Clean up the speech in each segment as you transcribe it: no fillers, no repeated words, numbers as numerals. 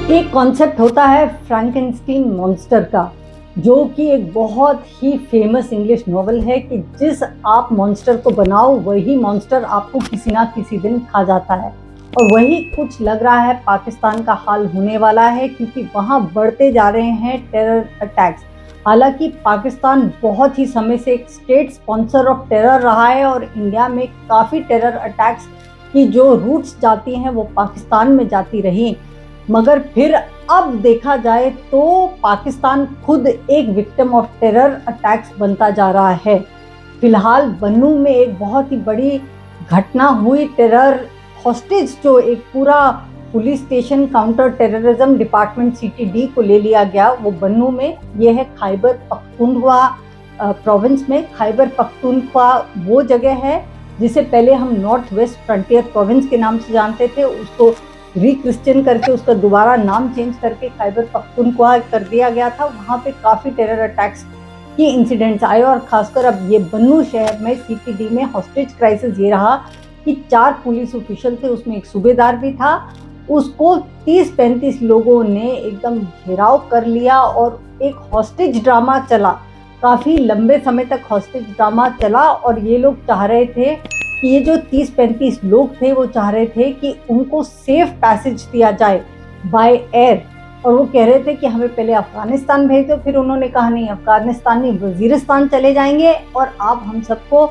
एक कॉन्सेप्ट होता है फ्रैंकेनस्टीन मॉन्स्टर का, जो कि एक बहुत ही फेमस इंग्लिश नॉवल है कि जिस आप मॉन्स्टर को बनाओ वही मॉन्स्टर आपको किसी ना किसी दिन खा जाता है। और वही कुछ लग रहा है पाकिस्तान का हाल होने वाला है, क्योंकि वहाँ बढ़ते जा रहे हैं टेरर अटैक्स। हालांकि पाकिस्तान बहुत ही समय से एक स्टेट स्पॉन्सर ऑफ टेरर रहा है और इंडिया में काफ़ी टेरर अटैक्स की जो रूट्स जाती हैं वो पाकिस्तान में जाती रही, मगर फिर अब देखा जाए तो पाकिस्तान खुद एक विक्टिम ऑफ टेरर अटैक्स बनता जा रहा है। फिलहाल बन्नू में एक बहुत ही बड़ी घटना हुई, टेरर हॉस्टेज जो एक पूरा police station counter terrorism department CTD को ले लिया गया, वो बन्नू में, ये है खैबर पख्तूनख्वा प्रोविंस में। खैबर पख्तूनख्वा वो जगह है जिसे पहले हम नॉर्थ वेस्ट फ्रंटियर प्रोविंस के नाम से जानते थे, उसको रिक्रिश्चियन करके उसका दोबारा नाम चेंज करके खैबर पख्तूनख्वा कर दिया गया था। वहाँ पे काफ़ी टेरर अटैक्स की इंसिडेंट्स आए और खासकर अब ये बन्नू शहर में CTD में हॉस्टेज क्राइसिस ये रहा कि 4 पुलिस ऑफिशियल थे, उसमें एक सूबेदार भी था। उसको 30-35 लोगों ने एकदम घेराव कर लिया और एक हॉस्टेज ड्रामा चला, काफ़ी लंबे समय तक हॉस्टेज ड्रामा चला। और ये लोग चाह रहे थे कि ये जो 30-35 लोग थे वो चाह रहे थे कि उनको सेफ पैसेज दिया जाए बाय एयर, और वो कह रहे थे कि हमें पहले अफगानिस्तान भेज दो। फिर उन्होंने कहा नहीं, अफगानिस्तान नहीं, वजीरिस्तान चले जाएंगे और आप हम सबको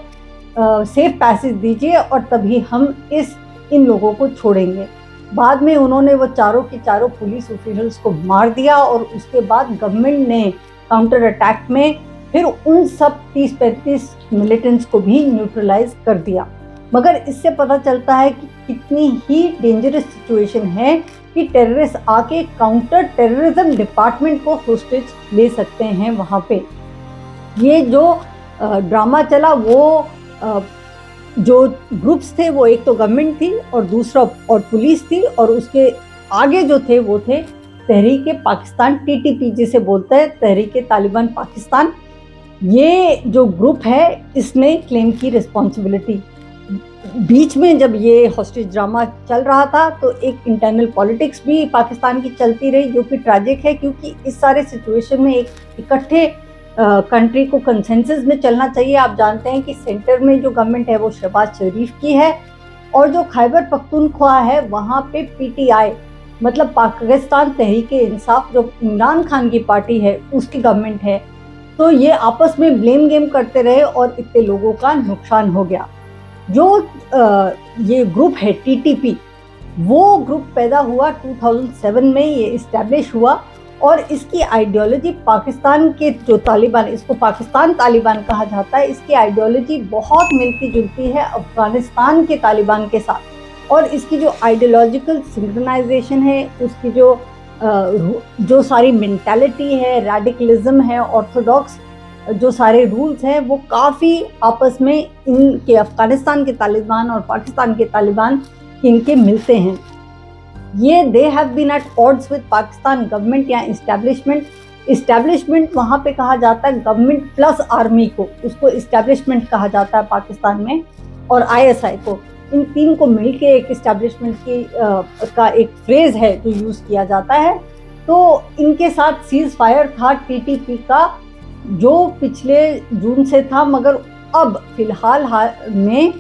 सेफ पैसेज दीजिए और तभी हम इन लोगों को छोड़ेंगे। बाद में उन्होंने वो चारों के चारों पुलिस ऑफिशियल्स को मार दिया और उसके बाद गवर्नमेंट ने काउंटर अटैक में फिर उन सब 30-35 मिलिटेंट्स को भी न्यूट्रलाइज कर दिया। मगर इससे पता चलता है कि कितनी ही डेंजरस सिचुएशन है कि टेररिस्ट आके काउंटर टेररिज्म डिपार्टमेंट को होस्टेज ले सकते हैं वहाँ पे। ये जो ड्रामा चला वो जो ग्रुप्स थे वो एक तो गवर्नमेंट थी और दूसरा और पुलिस थी, और उसके आगे जो थे वो थे तहरीक पाकिस्तान TTP जिसे बोलते हैं, तहरीक तालिबान पाकिस्तान। ये जो ग्रुप है इसने क्लेम की रिस्पॉन्सिबिलिटी। बीच में जब ये हॉस्टेज ड्रामा चल रहा था तो एक इंटरनल पॉलिटिक्स भी पाकिस्तान की चलती रही, जो कि ट्रैजिक है, क्योंकि इस सारे सिचुएशन में एक इकट्ठे कंट्री को कंसेंसस में चलना चाहिए। आप जानते हैं कि सेंटर में जो गवर्नमेंट है वो शहबाज शरीफ की है, और जो खैबर पख्तूनख्वा है वहाँ पे PTI मतलब पाकिस्तान तहरीक इंसाफ, जो इमरान खान की पार्टी है, उसकी गवर्नमेंट है। तो ये आपस में ब्लेम गेम करते रहे और इतने लोगों का नुकसान हो गया। जो ये ग्रुप है TTP, वो ग्रुप पैदा हुआ 2007 में, ये इस्टेब्लिश हुआ, और इसकी आइडियोलॉजी पाकिस्तान के जो तालिबान, इसको पाकिस्तान तालिबान कहा जाता है, इसकी आइडियोलॉजी बहुत मिलती जुलती है अफगानिस्तान के तालिबान के साथ। और इसकी जो आइडियोलॉजिकल सिंक्रोनाइजेशन है, उसकी जो सारी मेंटालिटी है, रेडिकलिज्म है, ऑर्थोडॉक्स जो सारे रूल्स हैं, वो काफ़ी आपस में इनके अफगानिस्तान के तालिबान और पाकिस्तान के तालिबान इनके मिलते हैं। ये they have been at odds with Pakistan government या इस्टेब्लिशमेंट वहाँ पे कहा जाता है गवर्नमेंट प्लस आर्मी को, उसको इस्टेब्लिशमेंट कहा जाता है पाकिस्तान में, और ISI को, इन तीन को मिलके एक इस्टेब्लिशमेंट की का एक फ्रेज है जो यूज़ किया जाता है। तो इनके साथ सीज फायर था TTP का, जो पिछले जून से था, मगर अब फिलहाल में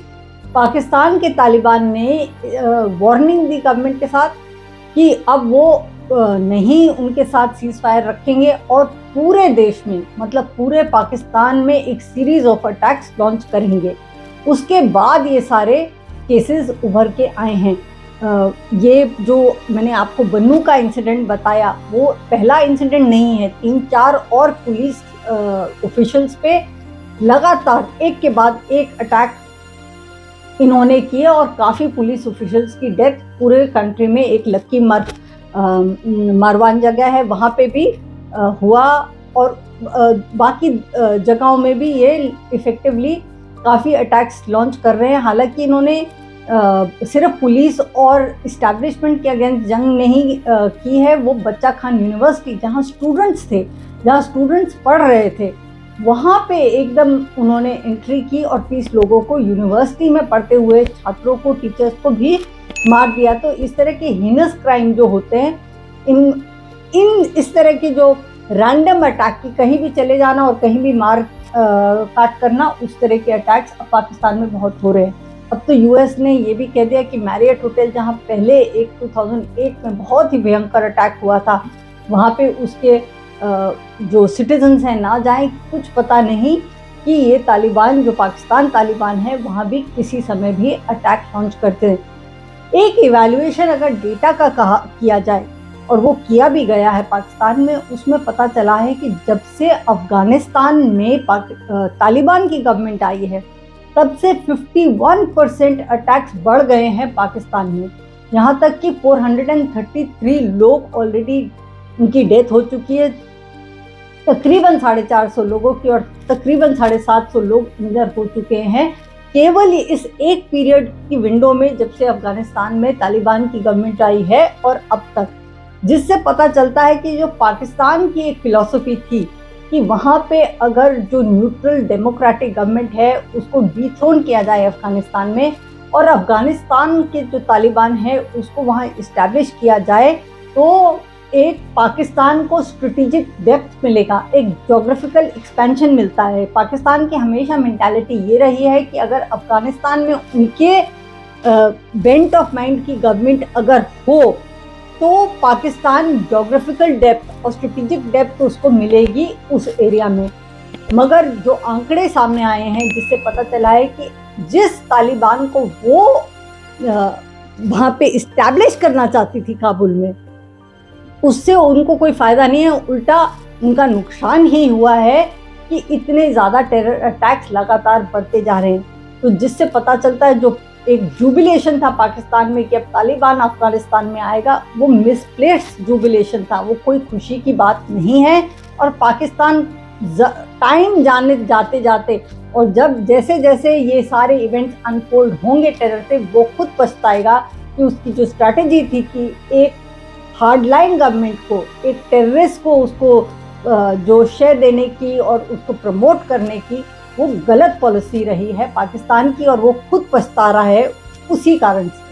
पाकिस्तान के तालिबान ने वार्निंग दी गवर्नमेंट के साथ कि अब वो नहीं उनके साथ सीज फायर रखेंगे और पूरे देश में, मतलब पूरे पाकिस्तान में एक सीरीज ऑफ अटैक्स लॉन्च करेंगे। उसके बाद ये सारे केसेस उभर के आए हैं। ये जो मैंने आपको बन्नू का इंसिडेंट बताया वो पहला इंसिडेंट नहीं है, 3-4 और पुलिस ऑफिशियल्स पे लगातार एक के बाद एक अटैक इन्होंने किए और काफ़ी पुलिस ऑफिशियल्स की डेथ पूरे कंट्री में, एक लक्की मारवान जगह है वहाँ पे भी हुआ, और बाकी जगहों में भी ये इफ़ेक्टिवली काफ़ी अटैक्स लॉन्च कर रहे हैं। हालांकि इन्होंने सिर्फ पुलिस और इस्टेब्लिशमेंट के अगेंस्ट जंग नहीं की है, वो बच्चा खान यूनिवर्सिटी जहाँ स्टूडेंट्स थे, जहाँ स्टूडेंट्स पढ़ रहे थे, वहाँ पे एकदम उन्होंने एंट्री की और 30 लोगों को, यूनिवर्सिटी में पढ़ते हुए छात्रों को, टीचर्स को भी मार दिया। तो इस तरह के हीनस क्राइम जो होते हैं इन इन इस तरह की जो रैंडम अटैक की, कहीं भी चले जाना और कहीं भी मार काट करना, उस तरह के अटैक्स अब पाकिस्तान में बहुत हो रहे हैं। अब तो यूएस ने ये भी कह दिया कि मैरियट होटल, जहाँ पहले एक 2008 में बहुत ही भयंकर अटैक हुआ था, वहाँ पे उसके जो सिटीजन्स हैं ना जाएं। कुछ पता नहीं कि ये तालिबान, जो पाकिस्तान तालिबान है, वहाँ भी किसी समय भी अटैक लॉन्च करते हैं। एक इवैल्यूएशन अगर डेटा का किया जाए, और वो किया भी गया है पाकिस्तान में, उसमें पता चला है कि जब से अफगानिस्तान में तालिबान की गवर्नमेंट आई है, तब से 51% अटैक्स बढ़ गए हैं पाकिस्तान में। यहाँ तक कि 433 लोग ऑलरेडी, उनकी डेथ हो चुकी है, तकरीबन 450 लोगों की, और तकरीबन 750 लोग इंजर हो चुके हैं केवल इस एक पीरियड की विंडो में, जब से अफगानिस्तान में तालिबान की गवर्नमेंट आई है और अब तक। जिससे पता चलता है कि जो पाकिस्तान की एक फिलॉसफी थी कि वहाँ पे अगर जो न्यूट्रल डेमोक्रेटिक गवर्नमेंट है उसको डिथ्रोन किया जाए अफगानिस्तान में, और अफगानिस्तान के जो तालिबान है उसको वहाँ इस्टेब्लिश किया जाए, तो एक पाकिस्तान को स्ट्रेटेजिक डेप्थ मिलेगा, एक ज्योग्राफिकल एक्सपेंशन मिलता है। पाकिस्तान की हमेशा मेंटालिटी ये रही है कि अगर अफगानिस्तान में उनके बेंट ऑफ माइंड की गवर्नमेंट अगर हो, तो पाकिस्तान ज्योग्राफिकल डेप्थ और स्ट्रेटेजिक डेप्थ उसको मिलेगी उस एरिया में। मगर जो आंकड़े सामने आए हैं, जिससे पता चला है कि जिस तालिबान को वो वहाँ पे इस्टेब्लिश करना चाहती थी काबुल में, उससे उनको कोई फ़ायदा नहीं है, उल्टा उनका नुकसान ही हुआ है कि इतने ज़्यादा टेरर अटैक्स लगातार बढ़ते जा रहे हैं। तो जिससे पता चलता है जो एक जुबिलेशन था पाकिस्तान में कि अब तालिबान अफगानिस्तान में आएगा, वो मिसप्लेस्ड जुबिलेशन था, वो कोई खुशी की बात नहीं है। और पाकिस्तान टाइम जाते जाते, और जब जैसे जैसे ये सारे इवेंट्स अनफोल्ड होंगे टेरर से, वो खुद पछताएगा कि उसकी जो स्ट्रैटेजी थी कि एक हार्डलाइन गवर्नमेंट को, एक टेररिस्ट को उसको जो शेयर देने की और उसको प्रमोट करने की, वो गलत पॉलिसी रही है पाकिस्तान की, और वो खुद पछता रहा है उसी कारण से।